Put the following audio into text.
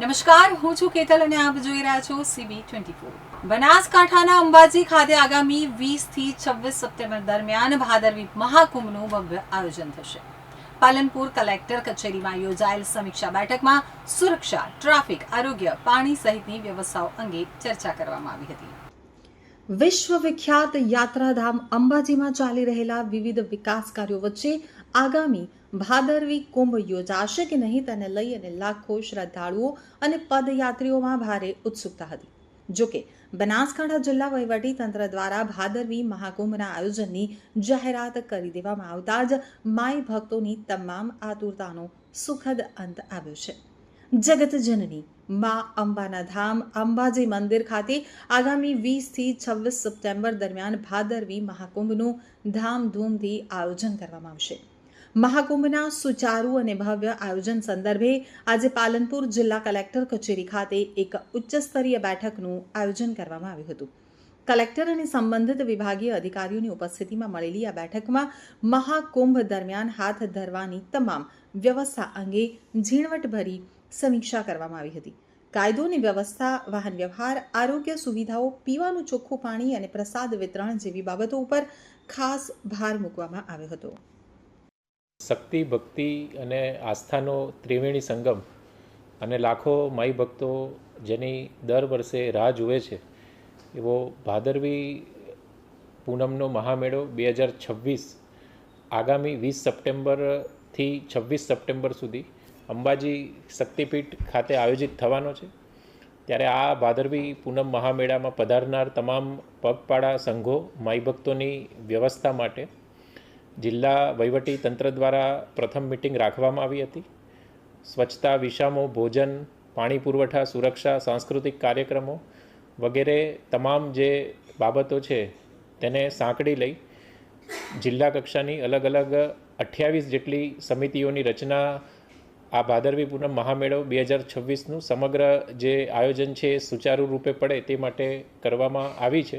નમસ્કાર, હું છું કેતલ અને આપ જોઈ રહ્યા છો CB24. બનાસકાંઠાના અંબાજી ખાતે આગામી 20 થી 26 સપ્ટેમ્બર દરમિયાન ભાદરવી મહાકુંભનું ભવ્ય આયોજન થશે. પાલનપુર કલેક્ટર કચેરીમાં યોજાયેલ સમીક્ષા બેઠકમાં સુરક્ષા, ટ્રાફિક, આરોગ્ય, પાણી સહિતની વ્યવસ્થાઓ અંગે ચર્ચા કરવામાં આવી હતી. વિશ્વવિખ્યાત યાત્રાધામ અંબાજીમાં ચાલી રહેલા વિવિધ વિકાસ કાર્યો વચ્ચે આગામી ભાદરવી કુંભ યોજાશે કે નહીં તેને લઈ અને લાખો શ્રદ્ધાળુઓ અને પદયાત્રીઓમાં ભારે ઉત્સુકતા હતી. જોકે બનાસકાંઠા જિલ્લા વહીવટી તંત્ર દ્વારા ભાદરવી મહાકુંભના આયોજનની જાહેરાત કરી દેવામાં આવતા જ માઈ ભક્તોની તમામ આતુરતાનો સુખદ અંત આવ્યો છે. જગતજનની મા અંબાના ધામ અંબાજી મંદિર ખાતે આગામી 20 થી 26 સપ્ટેમ્બર દરમિયાન ભાદરવી મહાકુંભનું ધામધૂમથી આયોજન કરવામાં આવશે. મહાકુંભના સુચારુ અને ભવ્ય આયોજન સંદર્ભે આજે પાલનપુર જિલ્લા કલેક્ટર કચેરી ખાતે એક ઉચ્ચસ્તરીય બેઠકનું આયોજન કરવામાં આવ્યું હતું. કલેક્ટર અને સંબંધિત વિભાગીય અધિકારીઓની ઉપસ્થિતિમાં મળેલી આ બેઠકમાં મહાકુંભ દરમિયાન હાથ ધરવાની તમામ વ્યવસ્થા અંગે ઝીણવટભરી સમીક્ષા કરવામાં આવી હતી. કાયદો અને વ્યવસ્થા, વાહન વ્યવહાર, આરોગ્ય સુવિધાઓ, પીવાનું ચોખ્ખું પાણી અને પ્રસાદ વિતરણ જેવી બાબતો ઉપર ખાસ ભાર મૂકવામાં આવ્યો હતો. શક્તિ, ભક્તિ અને આસ્થાનો ત્રિવેણી સંગમ અને લાખો માઈ ભક્તો જેની દર વર્ષે રાહ જુએ છે એવો ભાદરવી પૂનમનો મહામેળો 2026 આગામી 20 સપ્ટેમ્બરથી 26 સપ્ટેમ્બર સુધી અંબાજી શક્તિપીઠ ખાતે આયોજિત થવાનો છે. ત્યારે આ ભાદરવી પૂનમ મહામેળામાં પધારનાર તમામ પગપાળા સંઘો માઈ ભક્તોની વ્યવસ્થા માટે જિલ્લા વહીવટી તંત્ર દ્વારા પ્રથમ મિટિંગ રાખવામાં આવી હતી. સ્વચ્છતા, વિષામો, ભોજન, પાણી પુરવઠા, સુરક્ષા, સાંસ્કૃતિક કાર્યક્રમો વગેરે તમામ જે બાબતો છે તેને સાંકળી લઈ જિલ્લા કક્ષાની અલગ અલગ 28 જેટલી સમિતિઓની રચના આ ભાદરવી પૂનમ મહામેળો 2026નું સમગ્ર જે આયોજન છે એ સુચારુ રૂપે પડે તે માટે કરવામાં આવી છે.